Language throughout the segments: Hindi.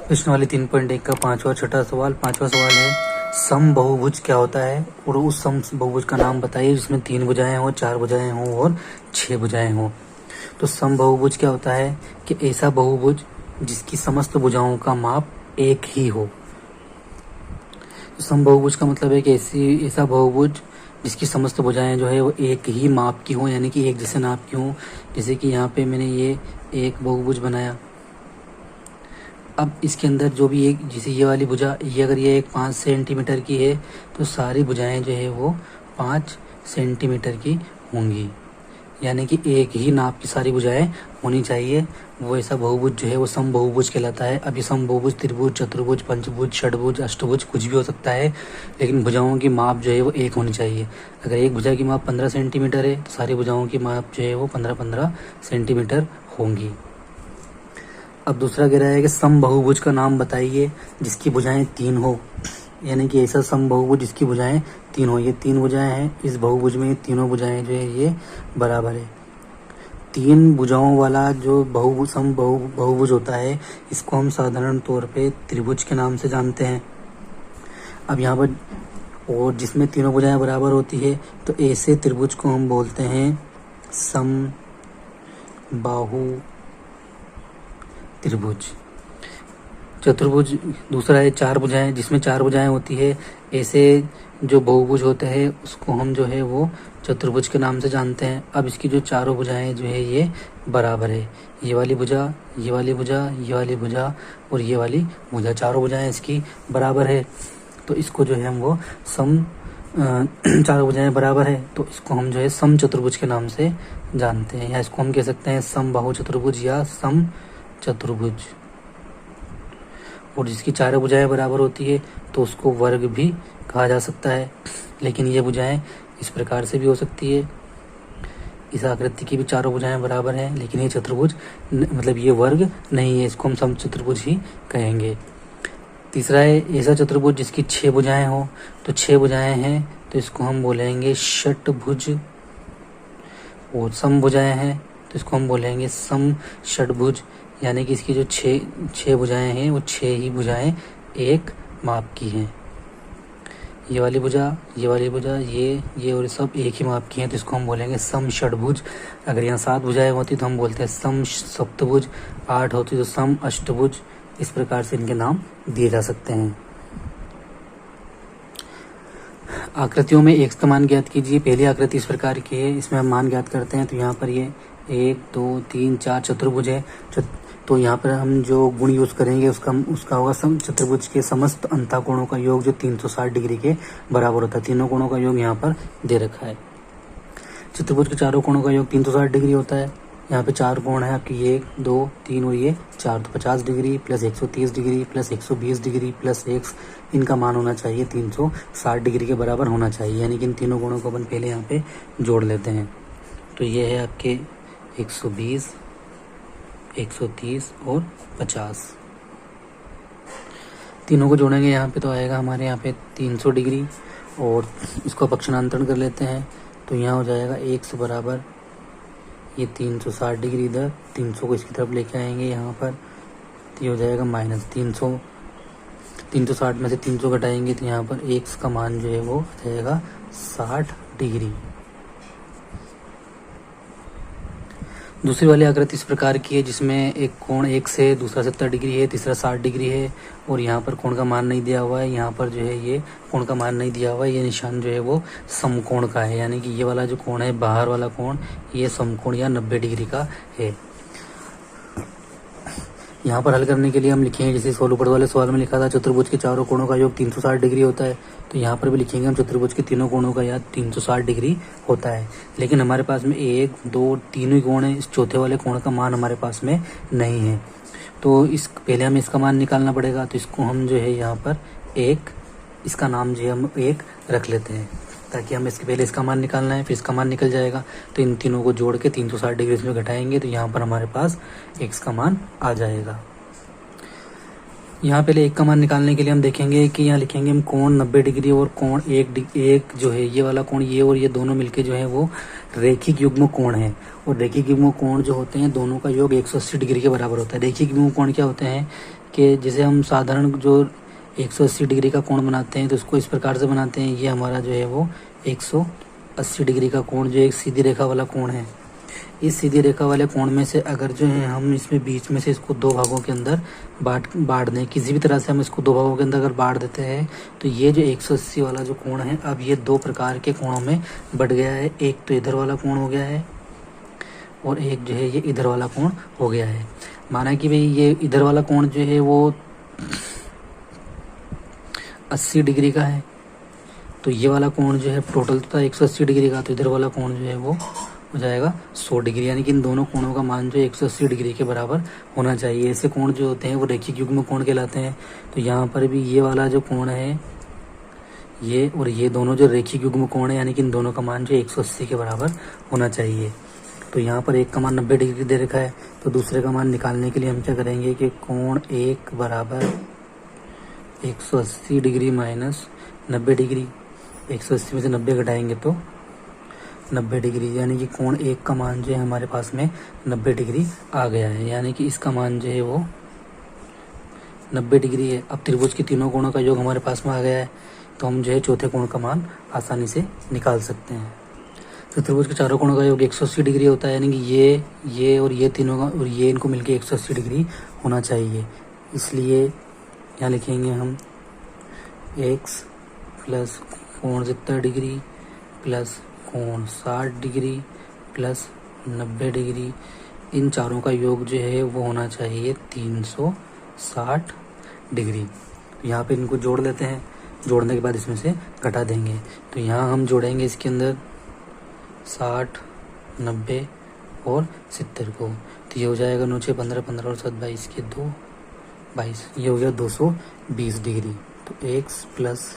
प्रश्न वाली 3.1 का पांचवा छठा सवाल। पांचवा सवाल है समबहुभुज क्या होता है और उस समबहुभुज का नाम बताइए जिसमें 3 भुजाएं हो, 4 भुजाएं हो और 6 भुजाएं हो। तो समबहुभुज क्या होता है कि ऐसा बहुभुज जिसकी समस्त भुजाओं का माप एक ही हो। तो समबहुभुज का मतलब है कि ऐसा बहुभुज जिसकी समस्त भुजाएं जो है वो एक ही माप की हो, यानी कि एक जैसे नाप की हो। जैसे कि यहाँ पे मैंने ये एक बहुभुज बनाया। अब इसके अंदर जो भी एक, जैसे ये वाली भुजा, ये अगर ये एक 5 सेंटीमीटर की है तो सारी भुजाएं जो है वो 5 सेंटीमीटर की होंगी, यानी कि एक ही नाप की सारी भुजाएं होनी चाहिए। वो ऐसा बहुभुज जो है वो समबहुभुज कहलाता है। अब ये समबहुभुज त्रिभुज, चतुर्भुज, पंचभुज, षटभुज, अष्टभुज कुछ भी हो सकता है, लेकिन भुजाओं की माप जो है वो एक होनी चाहिए। अगर एक भुजा की माप 15 सेंटीमीटर है तो सारी भुजाओं की माप जो है वो 15-15 सेंटीमीटर होंगी। अब दूसरा कह रहा है कि समबहुभुज का नाम बताइए जिसकी भुजाएं 3 हो, यानी कि ऐसा समबहुभुज जिसकी भुजाएं 3 हो। ये 3 भुजाएं हैं इस बहुभुज में, तीनों भुजाएं जो है ये बराबर है। 3 भुजाओं वाला जो बहुभुज होता है इसको हम साधारण तौर पे त्रिभुज के नाम से जानते हैं। अब यहाँ पर और जिसमें तीनों भुजाएं बराबर होती है तो ऐसे त्रिभुज को हम बोलते हैं समबाहु त्रिभुज। चतुर्भुज दूसरा है 4 भुजाएं, जिसमें 4 भुजाएं होती है। ऐसे जो बहुभुज होते हैं उसको हम जो है वो चतुर्भुज के नाम से जानते हैं। अब इसकी जो चारों भुजाएं जो है ये बराबर है। ये वाली भुजा, ये वाली भुजा, ये वाली भुजा और ये वाली भुजा, चारों भुजाएं इसकी बराबर है। तो इसको जो है हम वो चारों भुजाएं बराबर है तो इसको हम जो है सम चतुर्भुज के नाम से जानते हैं, या इसको हम कह सकते हैं समबाहु चतुर्भुज या सम चतुर्भुज। और जिसकी चारों भुजाएं बराबर होती है तो उसको वर्ग भी कहा जा सकता है। लेकिन ये भुजाएं इस प्रकार से भी हो सकती है, इस आकृति की भी चारों भुजाएं बराबर हैं, लेकिन ये चतुर्भुज मतलब ये वर्ग नहीं है, इसको हम सम चतुर्भुज ही कहेंगे। तीसरा है ऐसा चतुर्भुज जिसकी 6 भुजाएं हो। तो 6 भुजाएं हैं तो इसको हम बोलेंगे षटभुज, और सम भुजाएं हैं तो इसको हम बोलेंगे सम षटभुज, यानी कि इसकी जो 6 भुजाएं हैं वो 6 ही भुजाएं एक माप की हैं। ये वाली भुजा, ये वाली भुजा, ये और सब एक ही माप की हैं तो इसको हम बोलेंगे सम षटभुज। अगर यहाँ 7 भुजाएं होती तो हम बोलते हैं सम सप्तभुज, 8 होती तो सम अष्टभुज। इस प्रकार से इनके नाम दिए जा सकते हैं। आकृतियों में x का मान ज्ञात कीजिए। पहली आकृति इस प्रकार की है, इसमें हम मान ज्ञात करते हैं। तो यहाँ पर ये 1 2 3 4 चतुर्भुज है। तो यहाँ पर हम जो गुण यूज करेंगे उसका होगा सम चतुर्भुज के समस्त अंतःकोणों का योग जो 360 डिग्री के बराबर होता है। तीनों कोणों का योग यहाँ पर दे रखा है। चतुर्भुज के चारों कोणों का योग 360 डिग्री होता है। यहाँ पे 4 कोण है आपकी, 1 2 3 और ये 4, तो 50 degree plus 130 degree plus 120 degree plus x, इनका मान होना चाहिए 360 डिग्री के बराबर होना चाहिए। यानी कि इन तीनों कोणों को अपन पहले यहाँ पे जोड़ लेते हैं। तो ये है आपके 120, 130 और 50। तीनों को जोड़ेंगे यहाँ पे तो आएगा हमारे यहाँ पे 300 डिग्री, और इसको पक्षांतरण कर लेते हैं तो यहाँ हो जाएगा 100 बराबर ये 360 डिग्री, इधर 300 को इसकी तरफ लेके आएंगे यहाँ पर, तो ये हो जाएगा माइनस 300। 360 में से 300 घटाएंगे तो यहाँ पर x का मान जो है वो आ जाएगा 60 डिग्री। दूसरी वाली आकृति इस प्रकार की है जिसमें एक कोण 1 से, दूसरा 70 डिग्री है, तीसरा 60 डिग्री है, और यहाँ पर कोण का मान नहीं दिया हुआ है। यहाँ पर जो है ये कोण का मान नहीं दिया हुआ है। ये निशान जो है वो समकोण का है, यानी कि ये वाला जो कोण है बाहर वाला कोण ये समकोण या 90 डिग्री का है। यहाँ पर हल करने के लिए हम लिखेंगे जैसे ऊपर वाले सवाल में लिखा था चतुर्भुज के चारों कोणों का योग 360 डिग्री होता है, तो यहाँ पर भी लिखेंगे हम चतुर्भुज के तीनों कोणों का योग 360 डिग्री होता है। लेकिन हमारे पास में 1 2 तीनों ही कोण है, इस चौथे वाले कोण का मान हमारे पास में नहीं है, तो पहले हमें इसका मान निकालना पड़ेगा। तो इसको हम जो है यहाँ पर इसका नाम जो है हम 1 रख लेते हैं, ताकि हम इसके पहले इसका मान निकालना है, फिर इसका मान निकल जाएगा। तो इन तीनों को जोड़ के 360 डिग्री इसमें घटाएंगे तो यहाँ पर हमारे पास x का मान आ जाएगा। यहाँ पहले एक का मान निकालने के लिए हम देखेंगे कि यहाँ लिखेंगे हम कोण 90 डिग्री और कोण एक जो है ये वाला कोण, ये और ये दोनों मिलके जो है वो रेखिक युग्म कोण है। और रेखिक युग्म कोण जो होते हैं दोनों का योग 180 डिग्री के बराबर होता है। रेखिक युग्म कोण क्या होते हैं कि जैसे हम साधारण जो 180 डिग्री का कोण बनाते हैं तो उसको इस प्रकार से बनाते हैं। ये हमारा जो है वो 180 डिग्री का कोण जो एक सीधी रेखा वाला कोण है। इस सीधी रेखा वाले कोण में से अगर जो है हम इसमें बीच में से इसको दो भागों के अंदर बांट दें, किसी भी तरह से हम इसको दो भागों के अंदर अगर बांट देते हैं तो ये जो 180 वाला जो कोण है अब ये दो प्रकार के कोणों में बढ़ गया है। एक तो इधर वाला कोण हो गया है और एक जो है ये इधर वाला कोण हो गया है। माना कि भाई ये इधर वाला कोण जो है वो 80 डिग्री का है, तो ये वाला कोण जो है टोटल था 180 डिग्री का, तो इधर वाला कोण जो है वो हो जाएगा 100 डिग्री। यानी कि इन दोनों कोणों का मान जो 180 डिग्री के बराबर होना चाहिए। ऐसे कोण जो होते हैं वो रेखिक युग्म कोण कहलाते हैं। तो यहाँ पर भी ये वाला जो कोण है ये और ये दोनों जो रेखिक युग्म कोण है, यानी कि इन दोनों का मान जो 180 के बराबर होना चाहिए। तो यहाँ पर एक का मान 90 डिग्री दे रखा है, तो दूसरे का मान निकालने के लिए हम क्या करेंगे कि कोण एक बराबर 180 डिग्री माइनस 90 डिग्री। 180 में से 90 घटाएंगे तो 90 डिग्री, यानी कि कोण एक का मान जो है हमारे पास में 90 डिग्री आ गया है। यानी कि इसका मान जो है वो 90 डिग्री है। अब त्रिभुज के तीनों कोणों का योग हमारे पास में आ गया है, तो हम जो है चौथे कोण का मान आसानी से निकाल सकते हैं। तो त्रिभुज के चारों कोणों का योग 180 डिग्री होता है, यानी कि ये और ये तीनों का और ये इनको मिलके 180 डिग्री होना चाहिए। इसलिए यहाँ लिखेंगे हम x प्लस कोण 70 डिग्री प्लस कोण 60 डिग्री प्लस 90 डिग्री, इन चारों का योग जो है वो होना चाहिए 360 डिग्री। तो यहाँ पे इनको जोड़ लेते हैं, जोड़ने के बाद इसमें से घटा देंगे। तो यहाँ हम जोड़ेंगे इसके अंदर 60, 90 और 70 को, तो ये हो जाएगा 9 6 15 15 और 7 22 के 2 22, ये हो गया 220 डिग्री। तो x प्लस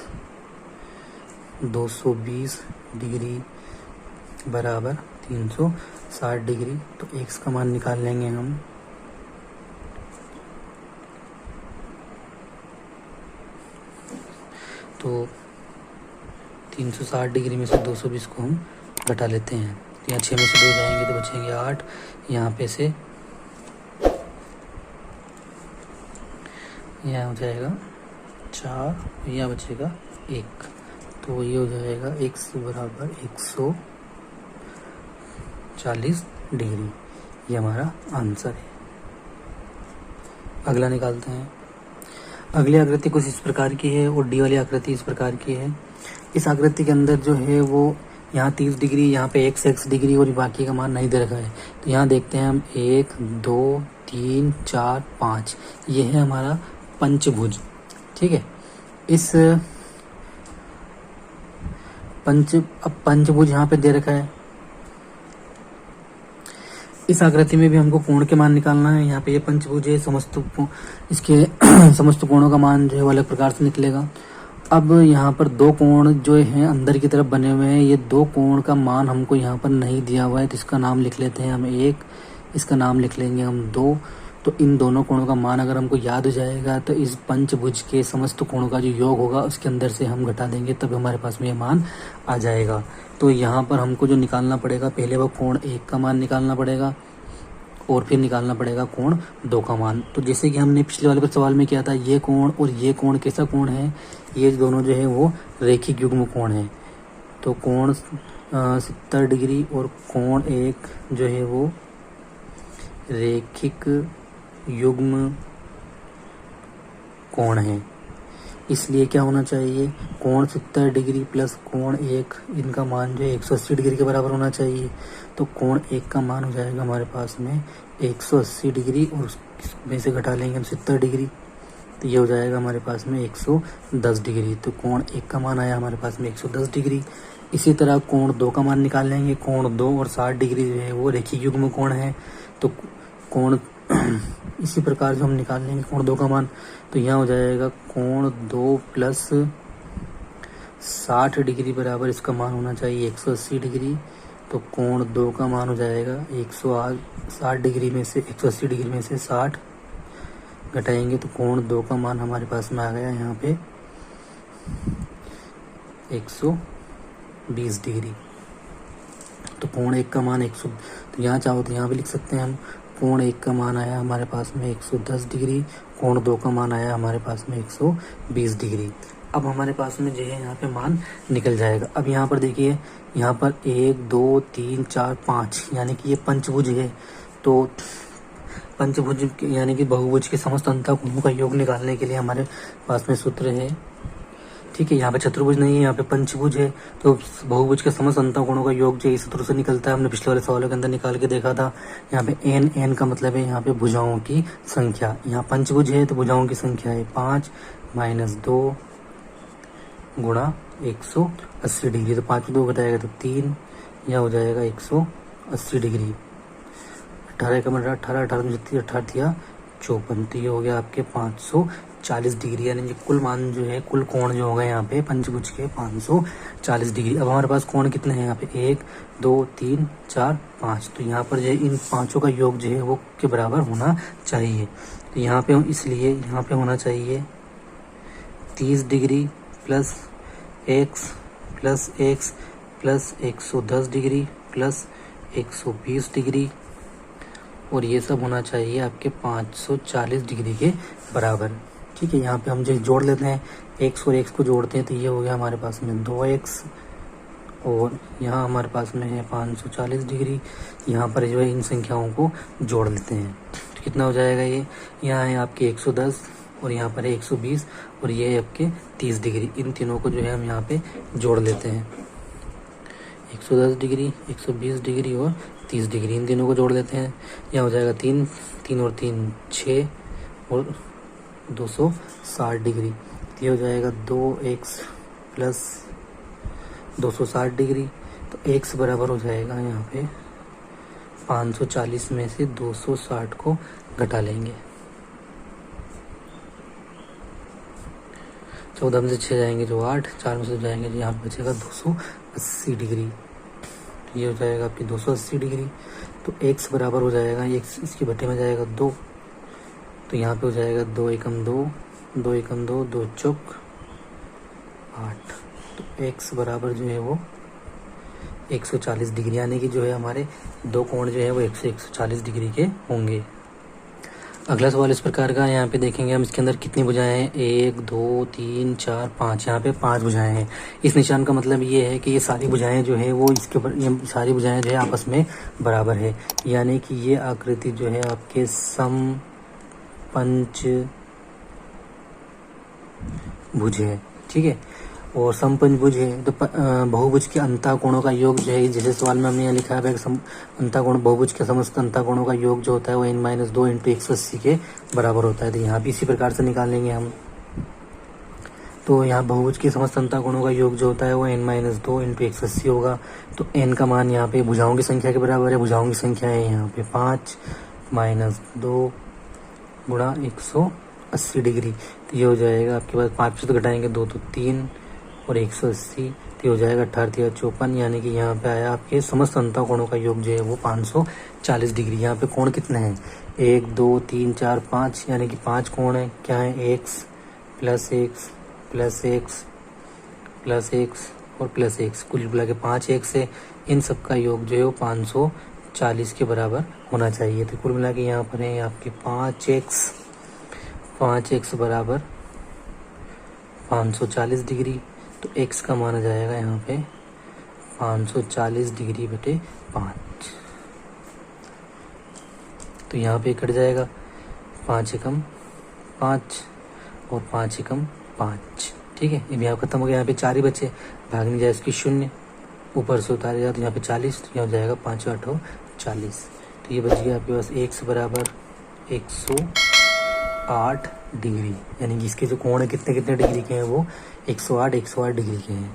220 डिग्री बराबर 360 डिग्री। तो x का मान निकाल लेंगे हम, तो 360 डिग्री में से 220 को हम घटा लेते हैं। तो यहाँ 6 में से 2 जाएंगे तो बचेंगे 8, यहाँ पे से यहाँ हो जाएगा 4, यहाँ बचेगा 1, तो ये हो जाएगा x बराबर 140 डिग्री। ये हमारा आंसर है। अगला निकालते हैं। अगली आकृति कुछ इस प्रकार की है और डी वाली आकृति इस प्रकार की है। इस आकृति के अंदर जो है वो यहाँ 30 डिग्री, यहाँ पे x डिग्री और बाकी का मान नहीं दे रखा है। तो यहाँ देखते हैं हम 1 2 3 4 5, ये है हमारा पंचभुज। ठीक है, इस पंचभुज यहाँ पे दे रखा है। इस आकृति में भी हमको कोण के मान निकालना है। यहाँ पे ये पंचभुज है, इसके समस्त कोणों का मान जो है वो अलग प्रकार से निकलेगा। अब यहाँ पर दो कोण जो हैं अंदर की तरफ बने हुए हैं, ये दो कोण का मान हमको यहाँ पर नहीं दिया हुआ है, तो इसका नाम लिख लेते हैं हम 1, इसका नाम लिख लेंगे हम 2। तो इन दोनों कोणों का मान अगर हमको याद हो जाएगा तो इस पंचभुज के समस्त कोणों का जो योग होगा उसके अंदर से हम घटा देंगे, तब हमारे पास में ये मान आ जाएगा। तो यहाँ पर हमको जो निकालना पड़ेगा, पहले वो कोण 1 का मान निकालना पड़ेगा और फिर निकालना पड़ेगा कोण 2 का मान। तो जैसे कि हमने पिछले वाले पर सवाल में किया था, ये कोण और ये कोण कैसा कोण है, ये दोनों जो है वो रेखिक युग्म कोण है। तो कोण 70 डिग्री और कोण 1 जो है वो रेखिक युग्म कोण है। इसलिए क्या होना चाहिए, कोण 70 डिग्री प्लस कोण 1, इनका मान जो है 180 डिग्री के बराबर होना चाहिए। तो कोण 1 का मान हो जाएगा हमारे पास में 180 डिग्री और उसमें से घटा लेंगे हम 70 डिग्री, तो ये हो जाएगा हमारे पास में 110 डिग्री। तो कोण 1 का मान आया हमारे पास में 110 डिग्री। इसी तरह कोण 2 का मान निकाल लेंगे। कोण 2 और 60 डिग्री जो है वो रेखिक युग्म कोण है। तो कोण इसी प्रकार जो हम निकाल लेंगे कोण 2 का मान, तो यहाँ हो जाएगा कोण 2 प्लस 60 डिग्री बराबर इसका मान होना चाहिए 180 डिग्री। तो कोण 2 का मान हो जाएगा 160 डिग्री में से 180 डिग्री में से 60 घटाएंगे तो कोण 2 का मान हमारे पास में आ गया यहाँ पे 120 डिग्री। तो कोण 1 का मान 100, तो यहाँ चाहो तो यहाँ भी लिख सकते हैं हम। कोण 1 का मान आया हमारे पास में 110 डिग्री, कोण 2 का मान आया हमारे पास में 120 डिग्री। अब हमारे पास में जो है यहाँ पे मान निकल जाएगा। अब यहाँ पर देखिए, यहाँ पर 1 2 3 4 5 यानी कि ये पंचभुज है। तो पंचभुज यानी कि बहुभुज के समस्त अंतःकोणों का योग निकालने के लिए हमारे पास में सूत्र है। ठीक है, यहाँ पे चतुर्भुज नहीं है, यहाँ पे पंचभुज है। तो बहुभुज के समस्त अंतःकोणों का योग जो इस सूत्र से निकलता है, हमने पिछले वाले सवालों के अंदर निकाल के देखा था। यहाँ पे एन का मतलब है यहाँ पे भुजाओं की संख्या। यहाँ पंचभुज है तो भुजाओं की संख्या है 5 - 2 गुणा 180 डिग्री। तो 5 2 घटाएगा तो 3, यह हो जाएगा 180 डिग्री। 18 का मतलब 18 18 में 18 54, तो ये हो गया आपके 540 डिग्री। यानी कि कुल मान जो है, कुल कोण जो होगा यहाँ पे पंचभुज के 540 डिग्री। अब हमारे पास कोण कितने हैं यहाँ पे 1 2 3 4 5। तो यहाँ पर जो है इन पांचों का योग जो है वो के बराबर होना चाहिए। तो यहाँ पे इसलिए यहाँ पे होना चाहिए 30 degree plus x plus x plus 110 degree plus 120 degree, और ये सब होना चाहिए आपके 540 डिग्री के बराबर। ठीक है, यहाँ पे हम जो जोड़ लेते हैं x और x को जोड़ते हैं तो ये हो गया हमारे पास में 2x, और यहाँ हमारे पास में है 540 डिग्री। यहाँ पर जो है इन संख्याओं को जोड़ लेते हैं तो कितना हो जाएगा ये, यहाँ है आपके 110 और यहाँ पर है 120 और ये है आपके 30 डिग्री। इन तीनों को जो है हम यहाँ पे जोड़ लेते हैं, 110 डिग्री 120 डिग्री और 30 डिग्री, इन तीनों को जोड़ लेते हैं। यह हो जाएगा 3 3 और 3 6 और 260 डिग्री। ये हो जाएगा 2x प्लस 260 डिग्री। तो x बराबर हो जाएगा यहाँ पे 540 में से 260 को घटा लेंगे, 14 में से 6 जाएंगे जो 8, 4 में से जाएंगे जो यहाँ पे बचेगा 280 डिग्री। ये हो जाएगा आपकी 280 डिग्री। तो x बराबर हो जाएगा, x इसके बटे में जाएगा 2, तो यहाँ पे हो जाएगा 2 एकम 2 2 एकम 2 2 चौक 8। तो x बराबर जो है वो 140 डिग्री, यानी कि जो है हमारे दो कोण जो है वो 140 डिग्री के होंगे। अगला सवाल इस प्रकार का, यहाँ पे देखेंगे हम इसके अंदर कितनी भुजाएं हैं, 1 2 3 4 5। यहाँ पे 5 भुजाएं हैं। इस निशान का मतलब ये है कि ये सारी भुजाएं जो है वो ये सारी भुजाएं जो है आपस में बराबर है, यानी कि ये आकृति जो है आपके समपंचभुज है। ठीक है, और समपंचभुज है तो बहुभुज के अंतःकोणों का योग जो है, जैसे सवाल में हमने यहाँ लिखा है अंतःकोण बहुभुज के समस्त अंतःकोणों का योग जो होता है वो n-2 × 180 के बराबर होता है। तो यहाँ भी इसी प्रकार से निकाल लेंगे हम। तो यहाँ बहुभुज के समस्त अंतःकोणों का योग जो होता है वो n-2 × 180 होगा। तो n का मान यहाँ पे भुजाओं की संख्या के बराबर है। भुजाओं की संख्या है यहाँ पे 5 - 2 गुणा 180 डिग्री। तो ये हो जाएगा आपके पास 5 से तो घटाएंगे 2 तो 3 और 180, तो हो जाएगा 18 54, यानी कि यहाँ पे आया आपके समस्त अंतःकोणों का योग जो है वो 540 डिग्री। यहाँ पे कोण कितने हैं, 1 2 3 4 5, यानी कि 5 कोण है। क्या है, x plus x plus x plus x और प्लस x, कुल मिला के 5 x है। इन सब का योग जो है वो 540 के बराबर होना चाहिए। तो कुल मिला के यहाँ पर है आपके 5x बराबर 540 डिग्री। तो x का मान आ जाएगा यहाँ पे 540 डिग्री बटे 5। तो यहाँ पे कट जाएगा 5 एकम 5 और 5 एकम 5। ठीक है, ये भी यहाँ खत्म हो गया। यहाँ पे 4 ही बचे, भाग नहीं जाए इसकी 0, ऊपर से उतारे जाए तो यहाँ पे 40, तो यहाँ हो जाएगा 5 8 40। तो ये बच गया आपके पास x बराबर 108 डिग्री, यानी कि इसके जो कोण है कितने कितने डिग्री के हैं, वो 108 डिग्री के हैं।